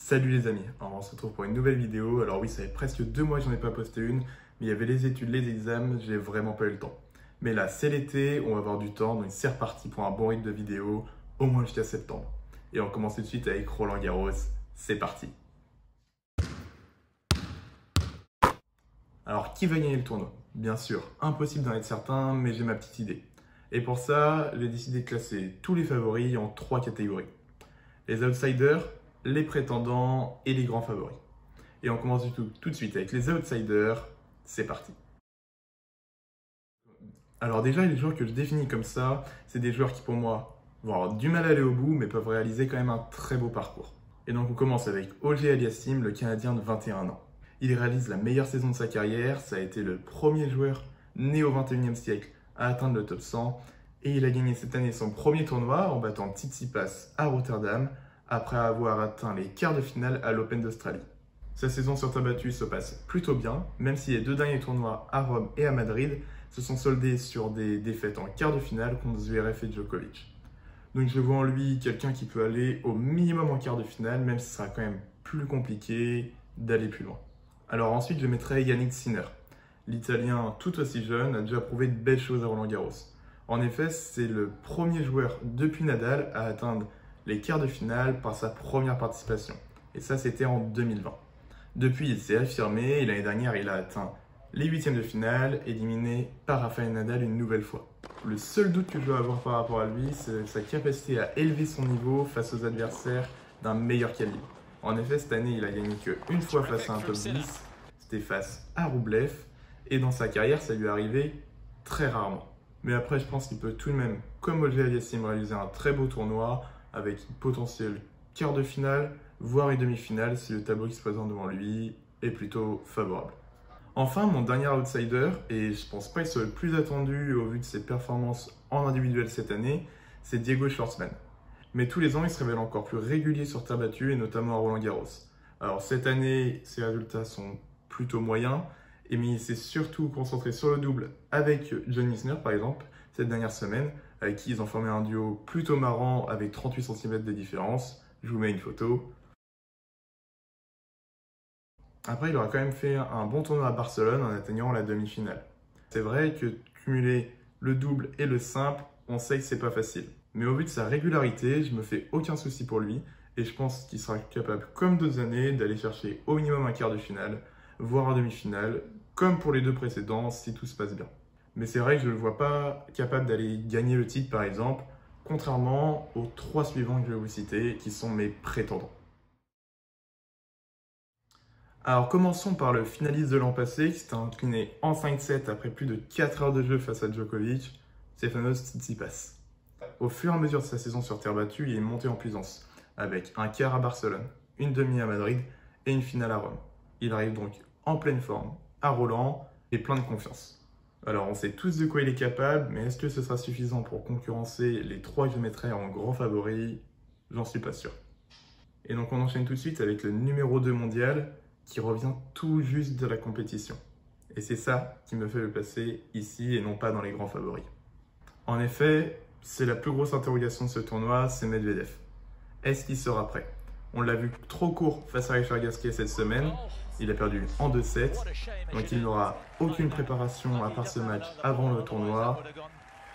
Salut les amis, alors on se retrouve pour une nouvelle vidéo. Alors oui, ça fait presque 2 mois que j'en ai pas posté une, mais il y avait les études, les examens, j'ai vraiment pas eu le temps. Mais là, c'est l'été, on va avoir du temps, donc c'est reparti pour un bon rythme de vidéo, au moins jusqu'à septembre. Et on commence tout de suite avec Roland Garros, c'est parti. Alors qui va gagner le tournoi? Bien sûr, impossible d'en être certain, mais j'ai ma petite idée. Et pour ça, j'ai décidé de classer tous les favoris en 3 catégories. Les outsiders, les prétendants et les grands favoris. Et on commence tout de suite avec les outsiders, c'est parti. Alors déjà, les joueurs que je définis comme ça, c'est des joueurs qui pour moi vont avoir du mal à aller au bout, mais peuvent réaliser quand même un très beau parcours. Et donc on commence avec Auger Aliassime, le Canadien de 21 ans. Il réalise la meilleure saison de sa carrière, ça a été le premier joueur né au 21e siècle à atteindre le top 100, et il a gagné cette année son premier tournoi en battant Tsitsipas à Rotterdam, après avoir atteint les quarts de finale à l'Open d'Australie. Sa saison sur terre battue se passe plutôt bien, même si les 2 derniers tournois à Rome et à Madrid se sont soldés sur des défaites en quart de finale contre Zverev et Djokovic. Donc je vois en lui quelqu'un qui peut aller au minimum en quart de finale, même si ce sera quand même plus compliqué d'aller plus loin. Alors ensuite je mettrai Yannick Sinner. L'Italien tout aussi jeune a déjà prouvé de belles choses à Roland Garros. En effet, c'est le premier joueur depuis Nadal à atteindre les quarts de finale par sa première participation. Et ça, c'était en 2020. Depuis, il s'est affirmé et l'année dernière, il a atteint les 8e de finale, éliminé par Rafael Nadal une nouvelle fois. Le seul doute que je dois avoir par rapport à lui, c'est sa capacité à élever son niveau face aux adversaires d'un meilleur calibre. En effet, cette année, il a gagné qu'une fois face à un top 10, c'était face à Rublev, et dans sa carrière, ça lui est arrivé très rarement. Mais après, je pense qu'il peut tout de même, comme Auger Aliassime, réaliser un très beau tournoi, avec une potentielle quart de finale, voire une demi-finale si le tableau qui se présente devant lui est plutôt favorable. Enfin, mon dernier outsider, et je pense pas qu'il soit le plus attendu au vu de ses performances en individuel cette année, c'est Diego Schwartzman. Mais tous les ans, il se révèle encore plus régulier sur terre battue et notamment à Roland Garros. Alors cette année, ses résultats sont plutôt moyens, mais il s'est surtout concentré sur le double avec John Isner par exemple, cette dernière semaine, avec qui ils ont formé un duo plutôt marrant avec 38 cm de différence. Je vous mets une photo. Après, il aura quand même fait un bon tournoi à Barcelone en atteignant la demi-finale. C'est vrai que cumuler le double et le simple, on sait que c'est pas facile. Mais au vu de sa régularité, je me fais aucun souci pour lui et je pense qu'il sera capable, comme d'autres années, d'aller chercher au minimum un quart de finale, voire un demi-finale, comme pour les 2 précédents si tout se passe bien. Mais c'est vrai que je ne le vois pas capable d'aller gagner le titre par exemple, contrairement aux 3 suivants que je vais vous citer qui sont mes prétendants. Alors commençons par le finaliste de l'an passé qui s'était incliné en 5-7 après plus de 4 heures de jeu face à Djokovic, Stefanos Tsitsipas. Au fur et à mesure de sa saison sur terre battue, il est monté en puissance, avec un quart à Barcelone, une demi à Madrid et une finale à Rome. Il arrive donc en pleine forme, à Roland et plein de confiance. Alors on sait tous de quoi il est capable, mais est-ce que ce sera suffisant pour concurrencer les 3 que je mettrai en grand favori? J'en suis pas sûr. Et donc on enchaîne tout de suite avec le numéro 2 mondial qui revient tout juste de la compétition. Et c'est ça qui me fait le placer ici et non pas dans les grands favoris. En effet, c'est la plus grosse interrogation de ce tournoi, c'est Medvedev. Est-ce qu'il sera prêt? On l'a vu trop court face à Richard Gasquet cette semaine. Il a perdu en 2-7, donc il n'aura aucune préparation à part ce match avant le tournoi.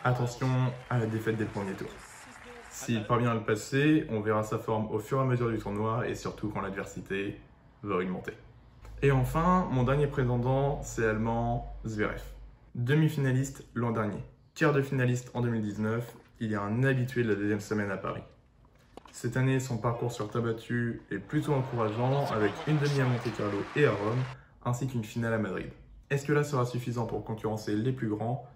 Attention à la défaite des premiers tours. S'il parvient à le passer, on verra sa forme au fur et à mesure du tournoi et surtout quand l'adversité va augmenter. Et enfin, mon dernier prétendant, c'est l'Allemand Zverev. Demi-finaliste l'an dernier, quart de finaliste en 2019, il est un habitué de la 2e semaine à Paris. Cette année, son parcours sur terre battue est plutôt encourageant avec une demi à Monte-Carlo et à Rome, ainsi qu'une finale à Madrid. Est-ce que là sera suffisant pour concurrencer les plus grands?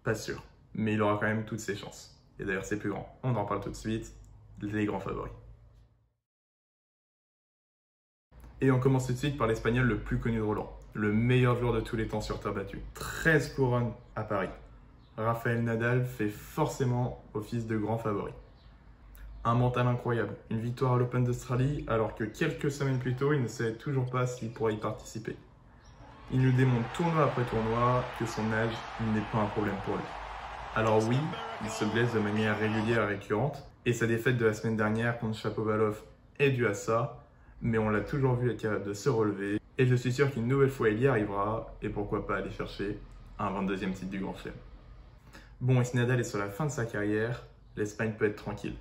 Pas sûr, mais il aura quand même toutes ses chances. Et d'ailleurs, c'est plus grand. On en parle tout de suite, les grands favoris. Et on commence tout de suite par l'Espagnol le plus connu de Roland, le meilleur joueur de tous les temps sur terre battue. 13 couronnes à Paris. Rafael Nadal fait forcément office de grand favori. Un mental incroyable, une victoire à l'Open d'Australie alors que quelques semaines plus tôt, il ne savait toujours pas s'il pourrait y participer. Il nous démontre tournoi après tournoi que son âge n'est pas un problème pour lui. Alors oui, il se blesse de manière régulière et récurrente, et sa défaite de la semaine dernière contre Shapovalov est due à ça, mais on l'a toujours vu être capable de se relever. Et je suis sûr qu'une nouvelle fois il y arrivera, et pourquoi pas aller chercher un 22e titre du Grand Chelem. Bon, et si Nadal est sur la fin de sa carrière, l'Espagne peut être tranquille.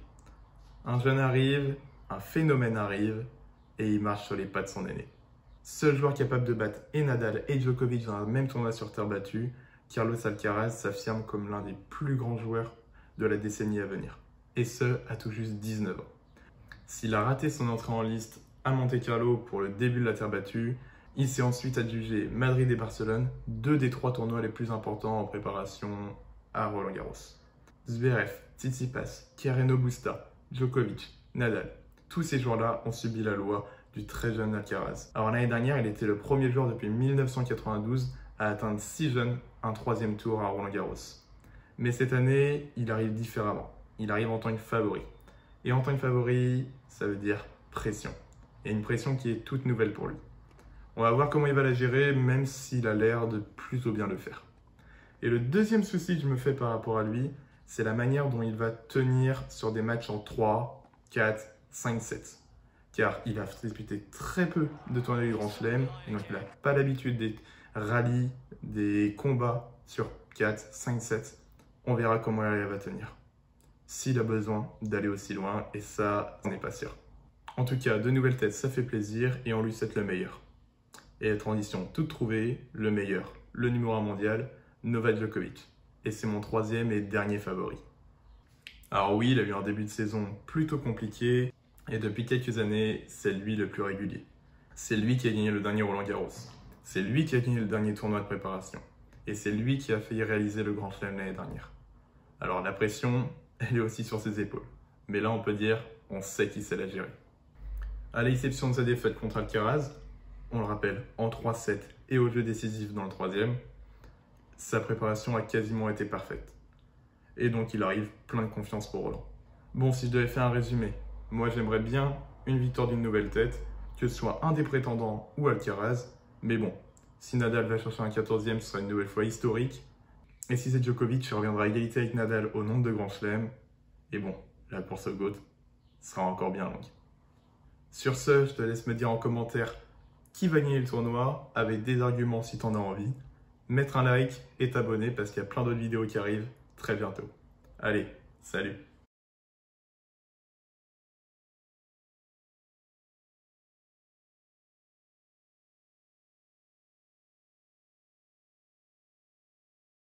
Un jeune arrive, un phénomène arrive, et il marche sur les pas de son aîné. Seul joueur capable de battre et Nadal et Djokovic dans un même tournoi sur terre battue, Carlos Alcaraz s'affirme comme l'un des plus grands joueurs de la décennie à venir. Et ce, à tout juste 19 ans. S'il a raté son entrée en liste à Monte-Carlo pour le début de la terre battue, il s'est ensuite adjugé Madrid et Barcelone, 2 des 3 tournois les plus importants en préparation à Roland-Garros. Zverev, Tsitsipas, Carreno Busta, Djokovic, Nadal, tous ces joueurs-là ont subi la loi du très jeune Alcaraz. Alors l'année dernière, il était le premier joueur depuis 1992 à atteindre si jeune un 3e tour à Roland-Garros. Mais cette année, il arrive différemment. Il arrive en tant que favori. Et en tant que favori, ça veut dire pression. Et une pression qui est toute nouvelle pour lui. On va voir comment il va la gérer, même s'il a l'air de plutôt bien le faire. Et le deuxième souci que je me fais par rapport à lui, c'est la manière dont il va tenir sur des matchs en 3, 4, 5 sets. Car il a disputé très peu de tournois du Grand Chelem, et donc il n'a pas l'habitude des rallyes, des combats sur 4, 5 sets. On verra comment il va tenir. S'il a besoin d'aller aussi loin, et ça, on n'est pas sûr. En tout cas, de nouvelles têtes, ça fait plaisir, et on lui souhaite le meilleur. Et la transition toute trouvée, le meilleur, le numéro 1 mondial, Novak Djokovic. Et c'est mon 3e et dernier favori. Alors oui, il a eu un début de saison plutôt compliqué, et depuis quelques années, c'est lui le plus régulier. C'est lui qui a gagné le dernier Roland-Garros. C'est lui qui a gagné le dernier tournoi de préparation. Et c'est lui qui a failli réaliser le Grand Chelem l'année dernière. Alors la pression, elle est aussi sur ses épaules. Mais là, on peut dire, on sait qu'il sait la gérer. À l'exception de sa défaite contre Alcaraz, on le rappelle, en 3-7 et au jeu décisif dans le 3e, sa préparation a quasiment été parfaite. Et donc il arrive plein de confiance pour Roland. Bon, si je devais faire un résumé, moi j'aimerais bien une victoire d'une nouvelle tête, que ce soit un des prétendants ou Alcaraz, mais bon, si Nadal va chercher un 14e, ce sera une nouvelle fois historique. Et si c'est Djokovic, il reviendra à égalité avec Nadal au nombre de grands chelems. Et bon, la course au GOAT sera encore bien longue. Sur ce, je te laisse me dire en commentaire qui va gagner le tournoi, avec des arguments si tu en as envie. Mettre un like et t'abonner parce qu'il y a plein d'autres vidéos qui arrivent très bientôt. Allez, salut!